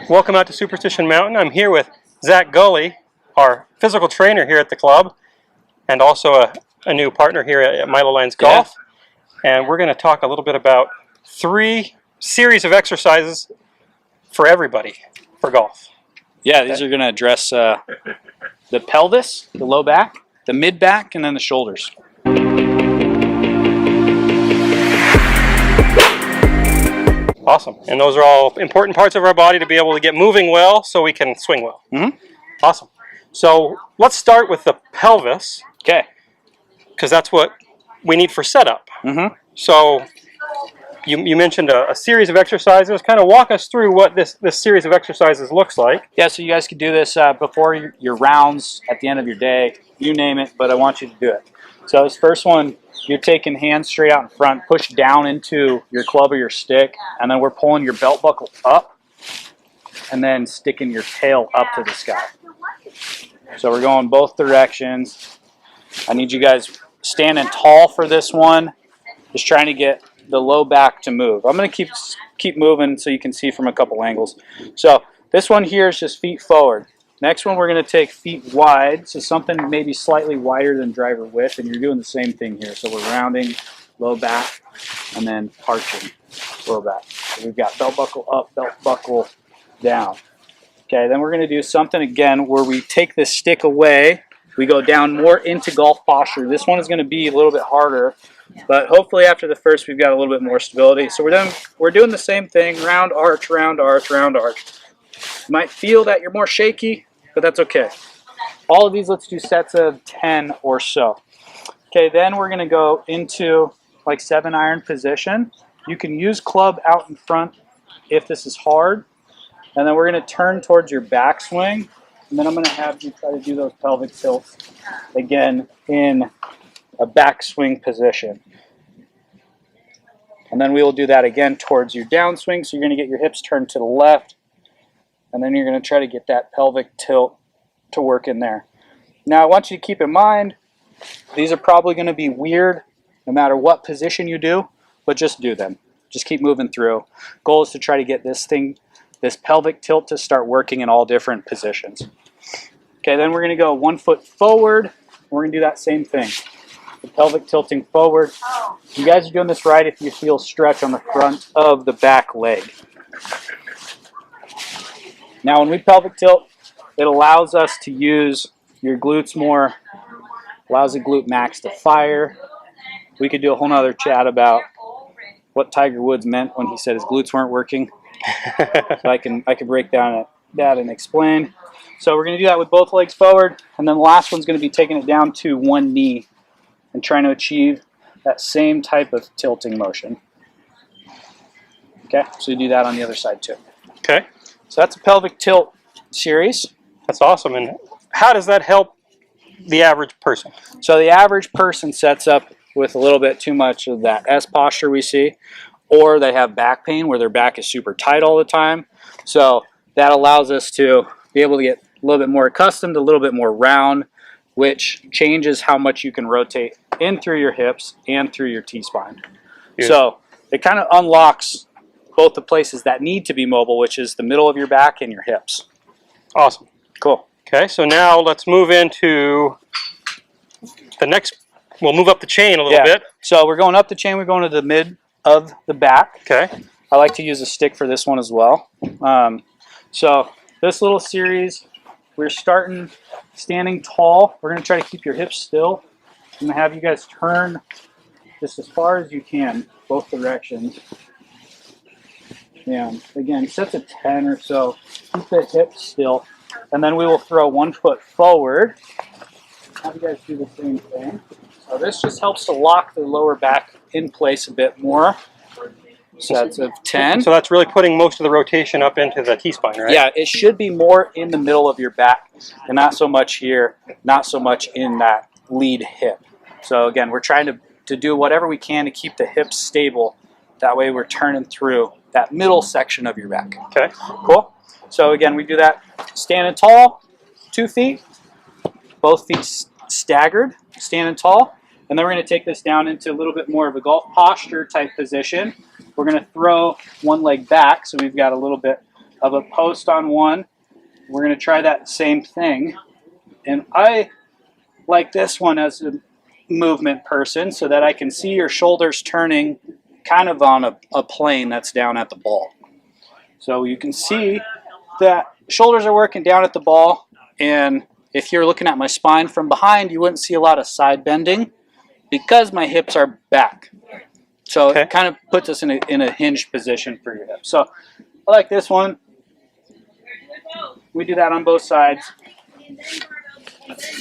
Welcome out to Superstition Mountain. I'm here with Zach Gulley, our physical trainer here at the club, and also a new partner here at Milo Lines Golf. Yeah. And we're going to talk a little bit about 3 series of exercises for everybody for golf. Yeah, these are going to address the pelvis, the low back, the mid back, and then the shoulders. Awesome. And those are all important parts of our body to be able to get moving well so we can swing well. Mm-hmm. Awesome. So let's start with the pelvis. Okay. Because that's what we need for setup. Mm-hmm. So you mentioned a series of exercises. Kind of walk us through what this series of exercises looks like. Yeah, so you guys could do this before your rounds, at the end of your day, you name it, but I want you to do it. So this first one, you're taking hands straight out in front, push down into your club or your stick, and then we're pulling your belt buckle up and then sticking your tail up to the sky. So we're going both directions. I need you guys standing tall for this one, just trying to get the low back to move. I'm going to keep moving so you can see from a couple angles. So this one here is just feet forward. Next one we're going to take feet wide, so something maybe slightly wider than driver width, and you're doing the same thing here. So we're rounding, low back, and then arching, low back. So we've got belt buckle up, belt buckle down. Okay, then we're going to do something again where we take this stick away, we go down more into golf posture. This one is going to be a little bit harder, but hopefully after the first we've got a little bit more stability. So we're doing the same thing, round, arch, round, arch, round, arch. You might feel that you're more shaky, but that's okay. All of these, let's do sets of 10 or so. Okay, then we're going to go into like 7-iron position. You can use club out in front if this is hard. And then we're going to turn towards your backswing. And then I'm going to have you try to do those pelvic tilts again in a backswing position. And then we will do that again towards your downswing. So you're going to get your hips turned to the left. And then you're going to try to get that pelvic tilt to work in there. Now I want you to keep in mind, these are probably going to be weird no matter what position you do, but just do them. Just keep moving through. Goal is to try to get this pelvic tilt to start working in all different positions. Okay, then we're going to go 1 foot forward. We're going to do that same thing. The pelvic tilting forward. You guys are doing this right if you feel stretch on the front of the back leg. Now when we pelvic tilt, it allows us to use your glutes more, allows the glute max to fire. We could do a whole nother chat about what Tiger Woods meant when he said his glutes weren't working. So I can break down that and explain. So we're going to do that with both legs forward, and then the last one's going to be taking it down to one knee and trying to achieve that same type of tilting motion. Okay, so you do that on the other side too. Okay. So that's a pelvic tilt series. That's awesome. And how does that help the average person? So the average person sets up with a little bit too much of that S posture we see, or they have back pain where their back is super tight all the time. So that allows us to be able to get a little bit more accustomed, a little bit more round, which changes how much you can rotate in through your hips and through your T-spine. Yes. So it kind of unlocks both the places that need to be mobile, which is the middle of your back and your hips. Awesome. Cool. Okay, so now let's move into the next, we'll move up the chain a little bit. So we're going up the chain, we're going to the mid of the back. Okay. I like to use a stick for this one as well. So this little series, we're starting standing tall. We're going to try to keep your hips still. I'm going to have you guys turn just as far as you can, both directions. Yeah, again, sets of 10 or so. Keep the hips still. And then we will throw 1 foot forward. Have you guys do the same thing. So this just helps to lock the lower back in place a bit more. Sets of 10. So that's really putting most of the rotation up into the T-spine, right? Yeah, it should be more in the middle of your back and not so much here, not so much in that lead hip. So again, we're trying to do whatever we can to keep the hips stable. That way we're turning through that middle section of your back. Okay. Cool. So again, we do that standing tall, 2 feet, both feet staggered, standing tall. And then we're going to take this down into a little bit more of a golf posture type position. We're going to throw one leg back, so we've got a little bit of a post on one. We're going to try that same thing. And I like this one as a movement person so that I can see your shoulders turning kind of on a plane that's down at the ball. So you can see that shoulders are working down at the ball, and if you're looking at my spine from behind, you wouldn't see a lot of side bending because my hips are back. So it kind of puts us in a hinged position for your hips. So I like this one. We do that on both sides.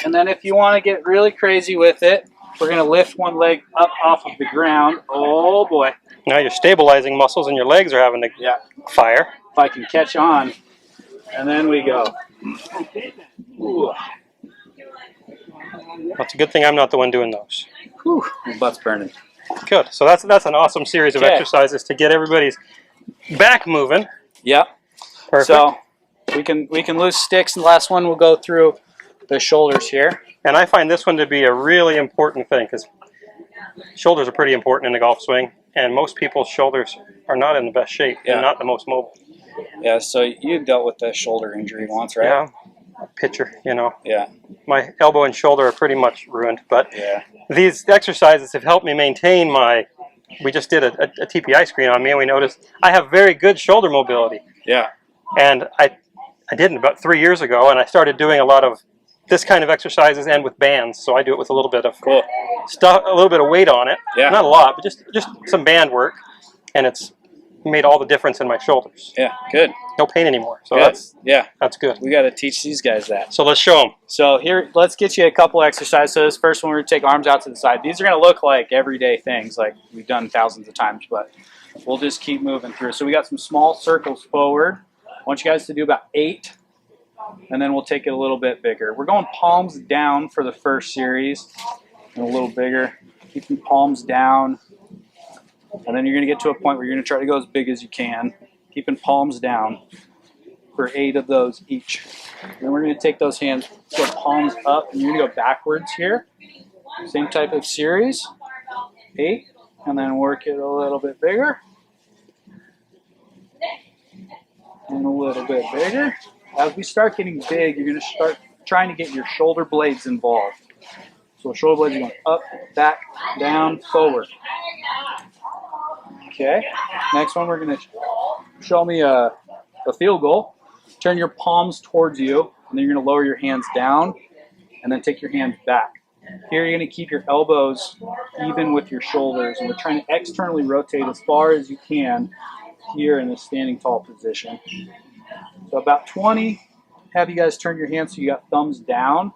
And then if you want to get really crazy with it, we're going to lift one leg up off of the ground. Oh boy. Now you're stabilizing muscles and your legs are having to fire. If I can catch on. And then we go. Ooh. That's a good thing I'm not the one doing those. Whew, my butt's burning. Good. So that's an awesome series of exercises to get everybody's back moving. Yep. Perfect. So we can lose sticks, and the last one we'll go through the shoulders here. And I find this one to be a really important thing because shoulders are pretty important in the golf swing, and most people's shoulders are not in the best shape and not the most mobile. Yeah, so you dealt with the shoulder injury once, right? Yeah, pitcher, you know. Yeah. My elbow and shoulder are pretty much ruined, but these exercises have helped me maintain my, we just did a TPI screen on me, and we noticed I have very good shoulder mobility. Yeah. And I didn't about 3 years ago, and I started doing a lot of this kind of exercises and with bands, so I do it with a little bit of stuff, a little bit of weight on it. Yeah. Not a lot, but just some band work, and it's made all the difference in my shoulders. Yeah, good. No pain anymore. So good. that's good. We got to teach these guys that. So let's show them. So here, let's get you a couple exercises. So this first one, we're going to take arms out to the side. These are going to look like everyday things, like we've done thousands of times, but we'll just keep moving through. So we got some small circles forward. I want you guys to do about 8. And then we'll take it a little bit bigger. We're going palms down for the first series, and a little bigger. Keeping palms down. And then you're going to get to a point where you're going to try to go as big as you can. Keeping palms down for 8 of those each. Then we're going to take those hands, go palms up, and you're going to go backwards here. Same type of series. 8. And then work it a little bit bigger. And a little bit bigger. As we start getting big, you're going to start trying to get your shoulder blades involved. So shoulder blades are going up, back, down, forward. Okay. Next one, we're going to show me a field goal. Turn your palms towards you, and then you're going to lower your hands down, and then take your hands back. Here you're going to keep your elbows even with your shoulders, and we're trying to externally rotate as far as you can here in a standing tall position. So about 20, have you guys turn your hands so you got thumbs down,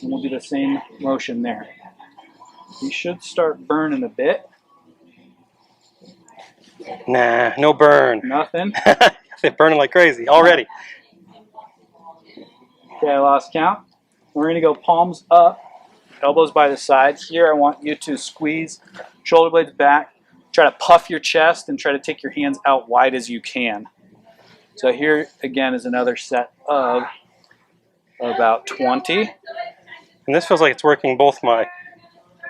and we'll do the same motion there. You should start burning a bit. Nah, no burn. Nothing. They're burning like crazy already. Okay, I lost count. We're going to go palms up, elbows by the side. Here I want you to squeeze shoulder blades back. Try to puff your chest and try to take your hands out wide as you can. So here again is another set of about 20. And this feels like it's working both my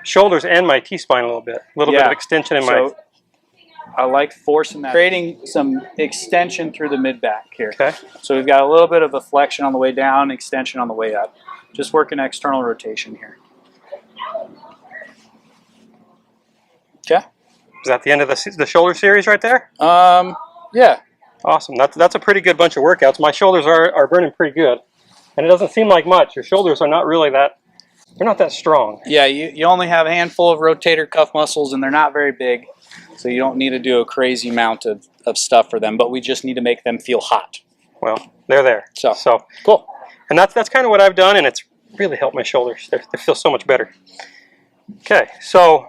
shoulders and my T-spine a little bit. A little bit of extension in my... I like forcing that. Creating some extension through the mid-back here. Okay. So we've got a little bit of a flexion on the way down, extension on the way up. Just working external rotation here. Okay. Is that the end of the shoulder series right there? Yeah. Awesome. That's a pretty good bunch of workouts. My shoulders are burning pretty good. And it doesn't seem like much. Your shoulders are not really that, they're not that strong. Yeah, you only have a handful of rotator cuff muscles, and they're not very big. So you don't need to do a crazy amount of stuff for them, but we just need to make them feel hot. Well, they're there. So cool. And that's kind of what I've done, and it's really helped my shoulders. They feel so much better. Okay, so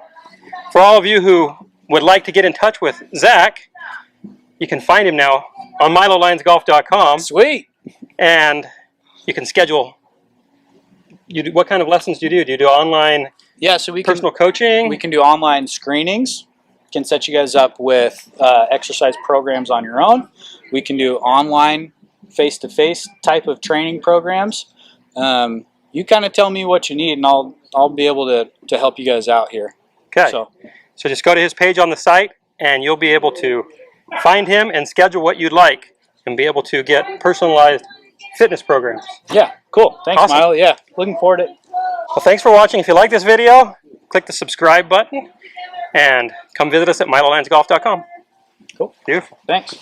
for all of you who would like to get in touch with Zach, you can find him now on MiloLinesGolf.com. Sweet. And you can schedule. What kind of lessons do you do? Do you do online so personal coaching? We can do online screenings. Can set you guys up with exercise programs on your own. We can do online face-to-face type of training programs. You kind of tell me what you need, and I'll be able to help you guys out here. Okay. So just go to his page on the site, and you'll be able to find him and schedule what you'd like and be able to get personalized fitness programs. Yeah, cool. Thanks, Awesome. Milo. Yeah, looking forward to it. Well, thanks for watching. If you like this video, click the subscribe button and come visit us at milolinesgolf.com. Cool. Beautiful. Thanks.